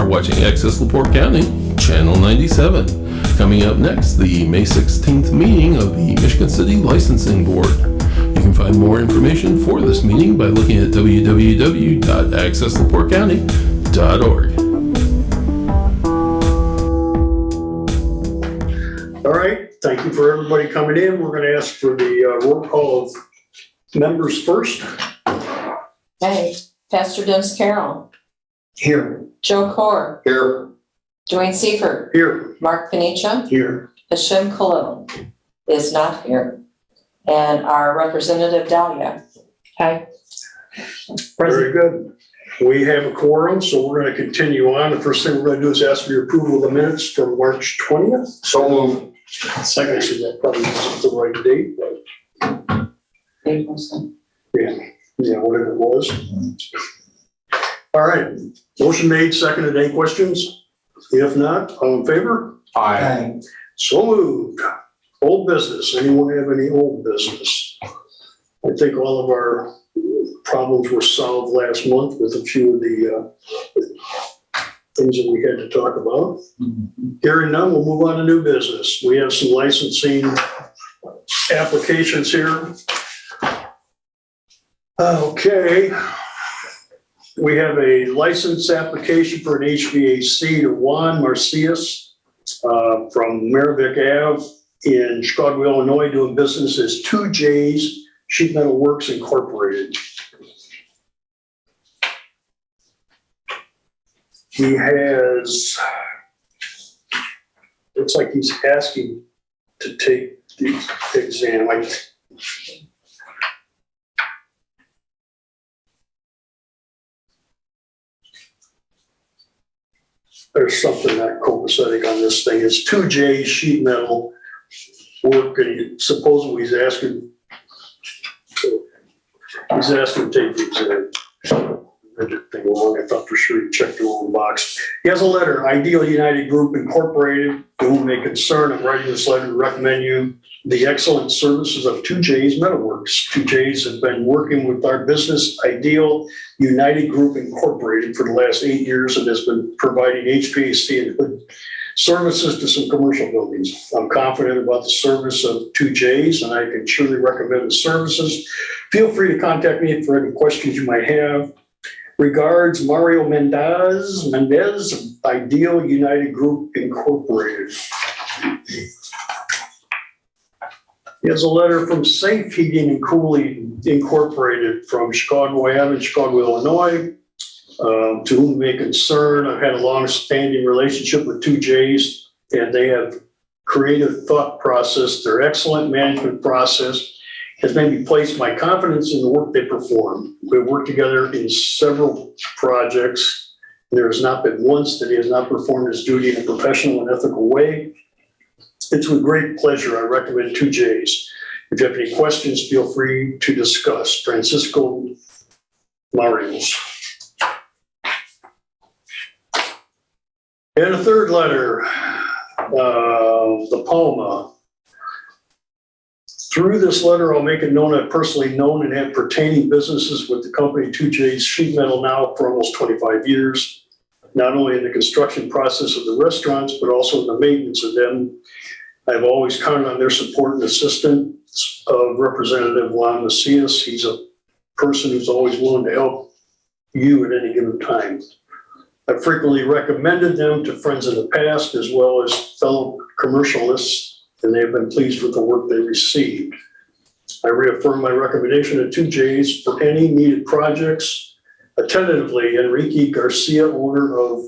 You're watching Access LaPorte County, Channel 97. Coming up next, the May 16th meeting of the Michigan City Licensing Board. You can find more information for this meeting by looking at www.accesslaportecounty.org. All right, thank you for everybody coming in. We're going to ask for the roll call of members first. Hey, Pastor Dennis Carroll, Here. Joe Core, Here. Dwayne Seifert, Here. Mark Panicia, Here. Hashem Khalil is not here, and our representative Dahlia. Hi. Very good. We have a quorum, so we're going to continue on. The first thing we're going to do is ask for your approval of the minutes from March 20th. So moved. Second, so that probably isn't the right date, but yeah, whatever it was. All right, motion made, seconded. Any questions? If not, all in favor? Aye. So moved. Old business. Anyone have any old business? I think all of our problems were solved last month with a few of the things that we had to talk about. Hearing none, we'll move on to new business. We have some licensing applications here. Okay. We have a license application for an HVAC to Juan Marcias from Merrivick Ave in Chicago, Illinois, doing business as 2J's Sheet Metal Works Incorporated. He has, looks like he's asking to take the exam. There's something not copacetic on this thing. It's 2J sheet metal work, and supposedly he's asking to take the exam. I read that thing wrong. I thought for sure he checked the wrong box. He has a letter, Ideal United Group Incorporated, to whom may concern. I'm writing this letter to recommend you the excellent services of 2J's Metalworks. 2J's have been working with our business, Ideal United Group Incorporated, for the last 8 years and has been providing HVAC and hood services to some commercial buildings. I'm confident about the service of 2J's and I can surely recommend the services. Feel free to contact me for any questions you might have. Regards, Mario Mendez, Ideal United Group Incorporated. He has a letter from Safe Heating and Cooling Incorporated from Chicago Ave in Chicago, Illinois. To whom it may concern, I've had a long-standing relationship with 2J's, and they have creative thought process. Their excellent management process has made me place my confidence in the work they perform. We've worked together in several projects. There has not been once that he has not performed his duty in a professional and ethical way. It's with great pleasure I recommend 2J's. If you have any questions, feel free to discuss. Francisco Marios. And a third letter, the Palma. Through this letter, I'll make it known I've personally known and have pertaining businesses with the company 2J's Sheet Metal now for almost 25 years, not only in the construction process of the restaurants, but also in the maintenance of them. I've always counted on their support and assistance of Representative Juan Macias. He's a person who's always willing to help you at any given time. I've frequently recommended them to friends in the past as well as fellow commercialists, and they have been pleased with the work they received. I reaffirm my recommendation to 2J's for any needed projects. Attentively, Enrique Garcia, owner of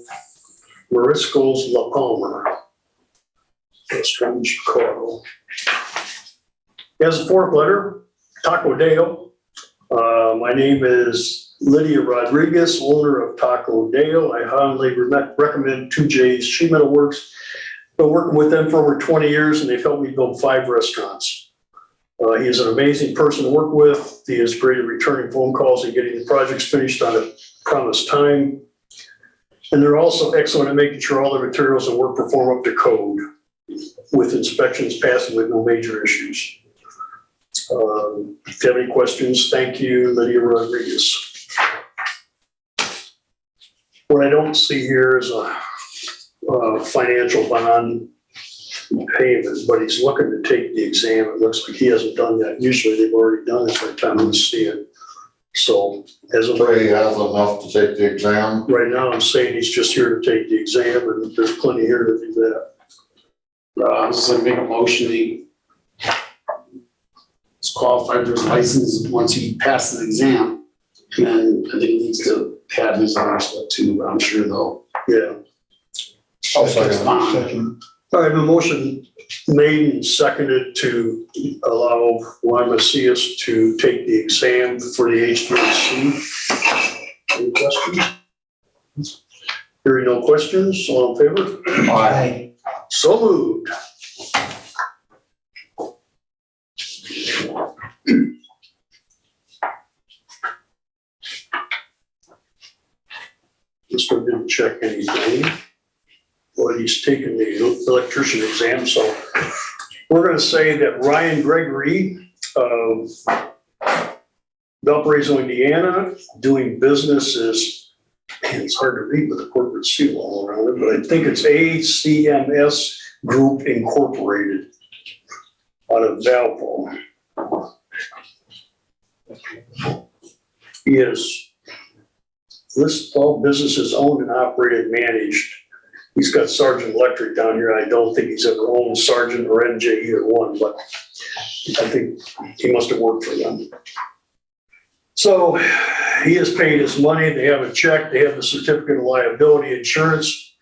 Morisco's La Palma. That's from Chicago. He has a fourth letter, Taco Dale. My name is Lydia Rodriguez, owner of Taco Dale. I highly recommend 2J's Sheet Metal Works. Been working with them for over 20 years and they've helped me build 5 restaurants. He is an amazing person to work with. He is great at returning phone calls and getting the projects finished on a promised time. And they're also excellent at making sure all the materials and work perform up to code, with inspections passing with no major issues. If you have any questions, thank you, Lydia Rodriguez. What I don't see here is a financial bond payment, but he's looking to take the exam. It looks like he hasn't done that. Usually they've already done it by the time we see it. So as of So he has enough to take the exam. right now, I'm saying he's just here to take the exam, and there's plenty here to do that. I'm just gonna make a motion, he's qualified for his license once he passes the exam. And I think he needs to have his other stuff too, but I'm sure they'll. Yeah. I'll second. All right, a motion made and seconded to allow Juan Macias to take the exam for the HVAC. Any questions? Hearing no questions, all in favor? Aye. So moved. This one didn't check anything. Well, he's taken the electrician exam, so we're gonna say that Ryan Gregory of Valparaiso, Indiana, doing business is, man, it's hard to read with a corporate seal all around it, but I think it's ACMS Group Incorporated out of Valpo. He is lists all businesses owned and operated and managed. He's got Sargent Electric down here. I don't think he's ever owned Sargent or MJ, either one, but I think he must have worked for them. So he has paid his money. They have a check. They have the certificate of liability insurance.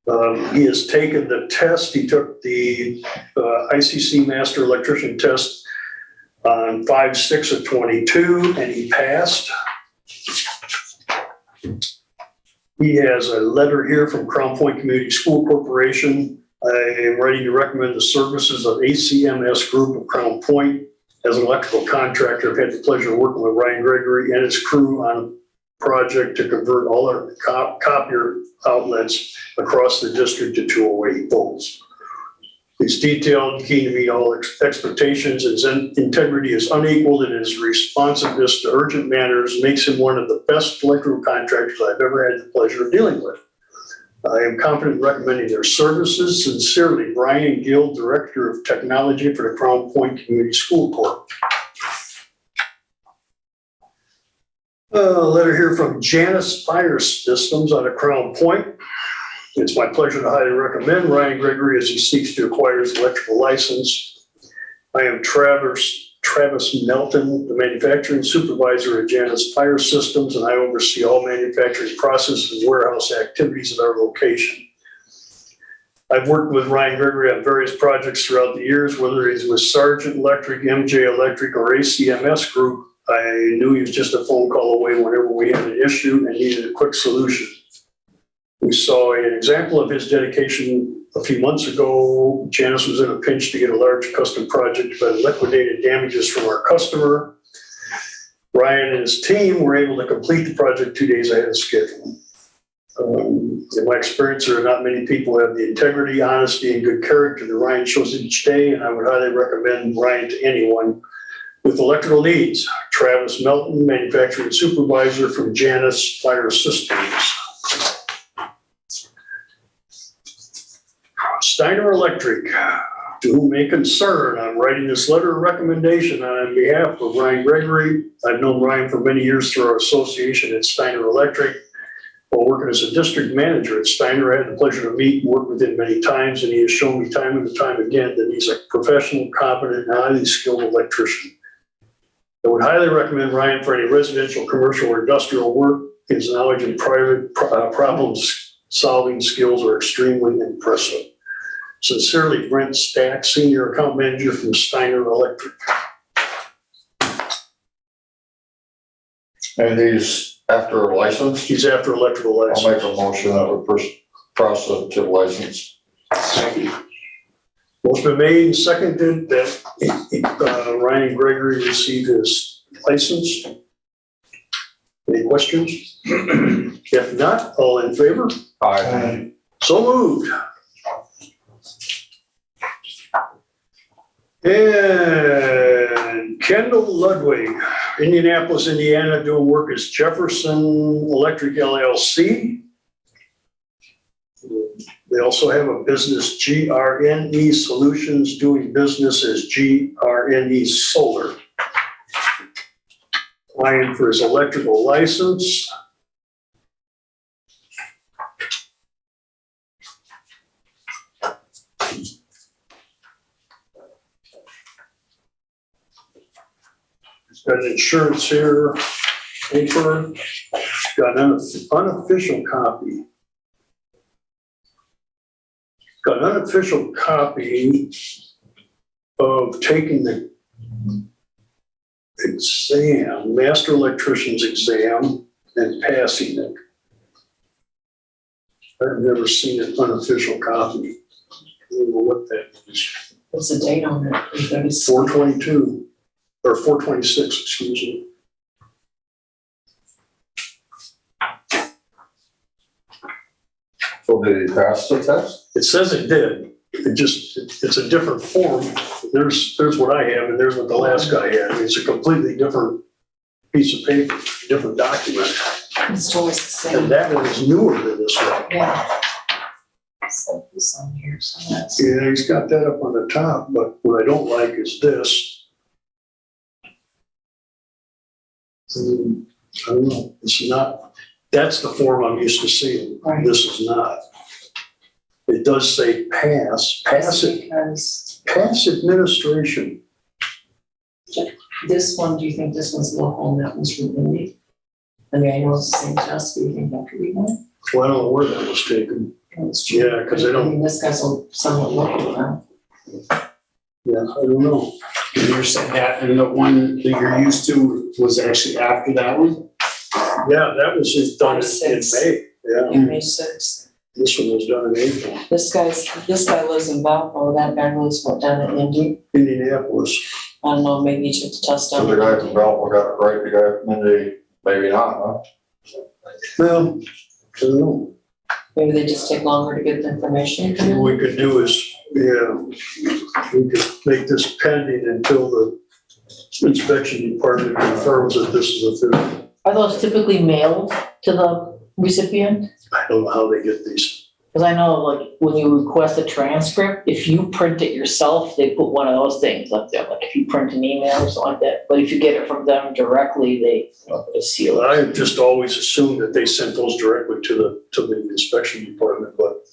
He has taken the test. He took the ICC Master Electrician test on 5/6 of 22, and he passed. He has a letter here from Crown Point Community School Corporation. I am ready to recommend the services of ACMS Group of Crown Point. As an electrical contractor, I've had the pleasure of working with Ryan Gregory and his crew on a project to convert all our copier outlets across the district to 208 volts. He's detailed, keen to meet all expectations. His integrity is unequaled, and his responsiveness to urgent matters makes him one of the best electrical contractors I've ever had the pleasure of dealing with. I am confident in recommending their services. Sincerely, Brian Gill, Director of Technology for the Crown Point Community School Corp. A letter here from Janus Fire Systems out of Crown Point. It's my pleasure to highly recommend Ryan Gregory as he seeks to acquire his electrical license. I am Travis Melton, the manufacturing supervisor at Janus Fire Systems, and I oversee all manufacturing processes and warehouse activities at our location. I've worked with Ryan Gregory on various projects throughout the years, whether it's with Sargent Electric, MJ Electric, or ACMS Group. I knew he was just a phone call away whenever we had an issue and needed a quick solution. We saw an example of his dedication a few months ago. Janus was in a pinch to get a large custom project, but liquidated damages from our customer. Ryan and his team were able to complete the project 2 days ahead of schedule. In my experience, there are not many people who have the integrity, honesty, and good character that Ryan shows each day, and I would highly recommend Ryan to anyone with electrical needs. Travis Melton, manufacturing supervisor from Janus Fire Systems. Steiner Electric, to whom may concern, I'm writing this letter of recommendation on behalf of Ryan Gregory. I've known Ryan for many years through our association at Steiner Electric. While working as a district manager at Steiner, I had the pleasure to meet and work with him many times, and he has shown me time and time again that he's a professional, competent, and highly skilled electrician. I would highly recommend Ryan for any residential, commercial, or industrial work. His knowledge and private problem-solving skills are extremely impressive. Sincerely, Brent Stack, Senior Account Manager from Steiner Electric. And he's after a license. He's after electrical I'll license. make a motion that we process to license. Motion been made and seconded that Ryan Gregory receive his license. Any questions? If not, all in favor? Aye. So moved. And Kendall Ludwig, Indianapolis, Indiana, doing work as Jefferson Electric LLC. They also have a business, GRNE Solutions, doing business as GRNE Solar. Applying for his electrical license. He's got insurance here, paper, got an unofficial copy. Got an unofficial copy of taking the exam, master electrician's exam, and passing it. I've never seen an unofficial copy. I don't know what that is. What's the date on it? 4/22, or 4/26, excuse me. So did he pass the test? It says it did. It's a different form. There's what I have and there's what the last guy had. It's a completely different piece of paper, different document. It's always the same. And that one is newer than this one. Yeah. So this on here, so that's. Yeah, he's got that up on the top, but what I don't like is this. I don't know, it's not, that's the form I'm used to seeing. Right. This is not. It does say pass it, Because pass administration. this one, do you think this one's local and that one's from Indy? I mean, I know it's the same test, but you think that could be one? Well, I don't know where that was taken. Yeah, 'cause I don't- I mean, this guy's somewhat local now. Yeah, I don't know. And you're saying that, and the one that you're used to was actually after that one? Yeah, that was just done in 26. May. Yeah, May 6th. this one was done in April. This guy lives in Valpo, that guy lives down in Indy. Indianapolis. I don't know, maybe you took the test So on. the guy from Valpo got it right, the guy from Indy, maybe not, huh? Well, I don't know. Maybe they just take longer to get the information. What we could do is, yeah, we could make this pending until the inspection department confirms that this is official. Are those typically mailed to the recipient? I don't know how they get these. Because I know, like, when you request a transcript, if you print it yourself, they put one of those things up there, like if you print an email or something like that. But if you get it from them directly, they put a seal. I just always assumed that they sent those directly to the inspection department, but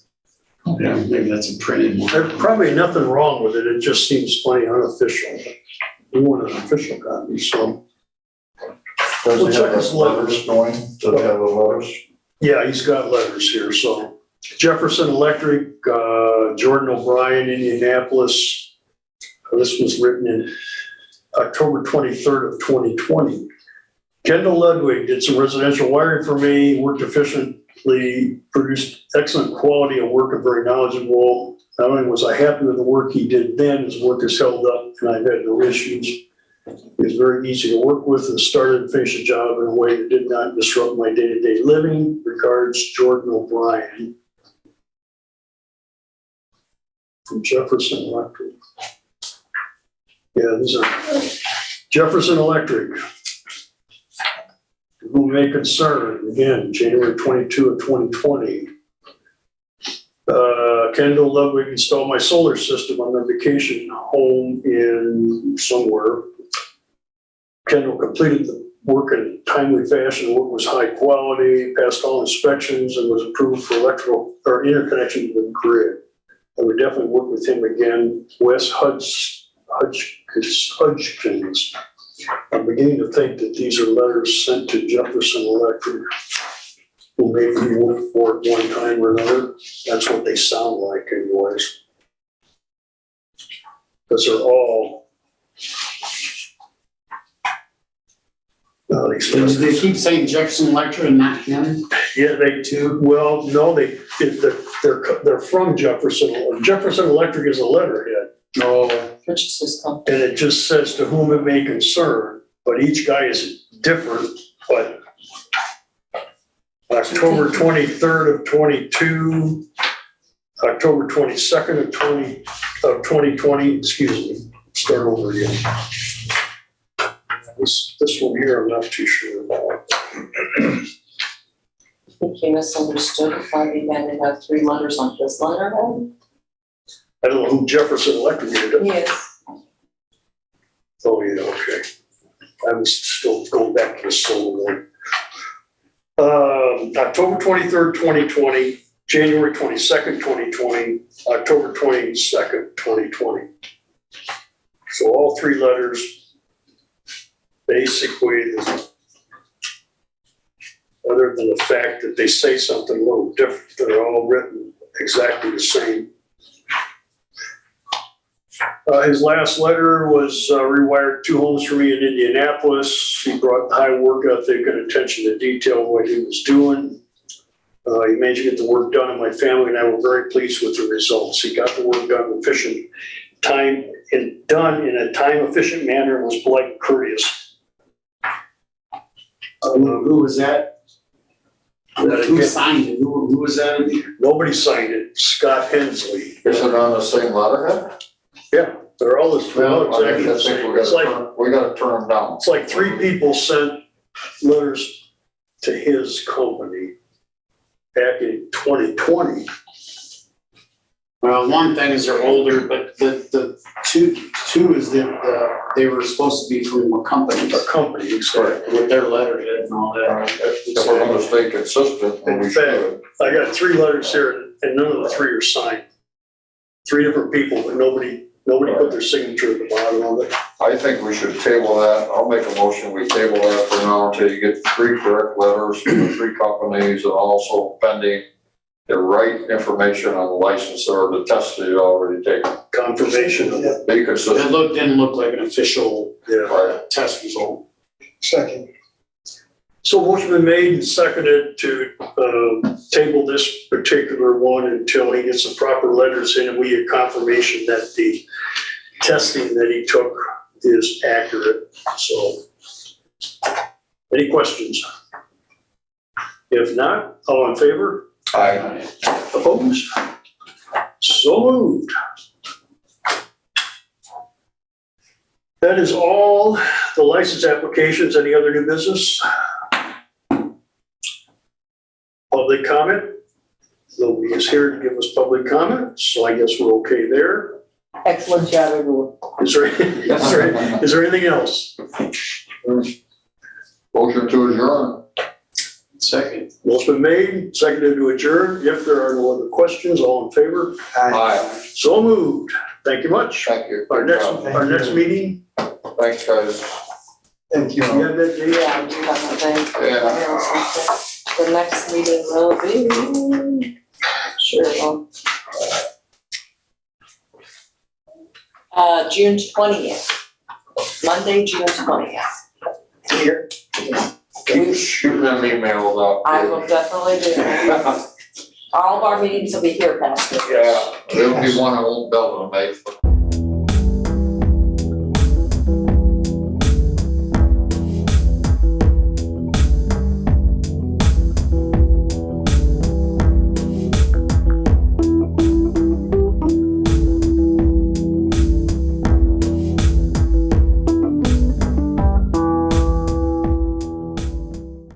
Yeah, maybe that's a printed one. there's probably nothing wrong with it. It just seems plenty unofficial. We want an official copy, so. Does We'll he check have his his letters going? Does he have the letters? Yeah, he's got letters here, so. Jefferson Electric, Jordan O'Brien, Indianapolis. This was written in October 23rd of 2020. Kendall Ludwig did some residential wiring for me, worked efficiently, produced excellent quality of work and very knowledgeable. Not only was I happy with the work he did then, his work has held up and I've had no issues. He was very easy to work with and started and finished the job in a way that did not disrupt my day-to-day living. Regards, Jordan O'Brien. From Jefferson Electric. Yeah, these are Jefferson Electric. Who may concern, again, January 22 of 2020. Kendall Ludwig installed my solar system on their vacation home in somewhere. Kendall completed the work in a timely fashion. Work was high quality, passed all inspections, and was approved for electrical or interconnection to the grid. I would definitely work with him again. Wes Hudgens. I'm beginning to think that these are letters sent to Jefferson Electric, who maybe worked for it one time or another. That's what they sound like anyways. Because they're all. These letters. They keep saying Jefferson Electric and not him? Yeah, they do. Well, no, they're from Jefferson. Jefferson Electric is a letterhead. No. Purchases company. And it just says to whom it may concern, but each guy is different, but October 23rd of 22, October 22nd of 2020, excuse me, start over again. This one here, I'm not too sure about. he misunderstood if I had to have 3 letters on his letterhead. I don't know who Jefferson Electric did. Yes. Oh, yeah, okay. I was still going back to the solar one. October 23rd, 2020, January 22nd, 2020, October 22nd, 2020. So all 3 letters, basically, other than the fact that they say something a little different, they're all written exactly the same. His last letter was rewired 2 homes for me in Indianapolis. He brought high work ethic and attention to detail of what he was doing. He managed to get the work done, and my family and I were very pleased with the results. He got the work done in a time-efficient manner and was polite and courteous. Who was that? Who signed it? Who was that in here? Nobody signed it. Scott Hensley. Is it on the same letterhead? Yeah, they're all exactly the I think same. we It's like, gotta turn them down. it's like 3 people sent letters to his company back in 2020. Well, one thing is they're older, but the two is that they were supposed to be from a company. A company, exactly. With their letterhead and all that. If we're gonna stay consistent, then we In fact, should. I got 3 letters here and none of the 3 are signed. 3 different people, but nobody put their signature at the bottom of it. I think we should table that. I'll make a motion, we table that for now until you get 3 correct letters from the 3 companies and also pending the right information on the license or the test that you already taken. Confirmation of it. Be consistent. Didn't look like an official Yeah. Right. test result. Second. So motion been made and seconded to table this particular one until he gets the proper letters in and we get confirmation that the testing that he took is accurate. So, any questions? If not, all in favor? Aye. Opposed? So moved. That is all the license applications. Any other new business? Public comment? Nobody is here to give us public comment, so I guess we're okay there. Excellent job, everyone. Is there anything else? Motion to adjourn. Second. Motion been made, seconded to adjourn. If there are no other questions, all in favor? Aye. So moved. Thank you much. Thank you. Our next meeting. Thanks, guys. Thank you. You have that date? Yeah, I do have that thing. Yeah. The next meeting will be, sure, well, June 20th, Monday, June 20th. Here. Keep shooting them emails out. I will definitely do. All of our meetings will be here, Pastor. Yeah, there'll be one I won't be able to make, but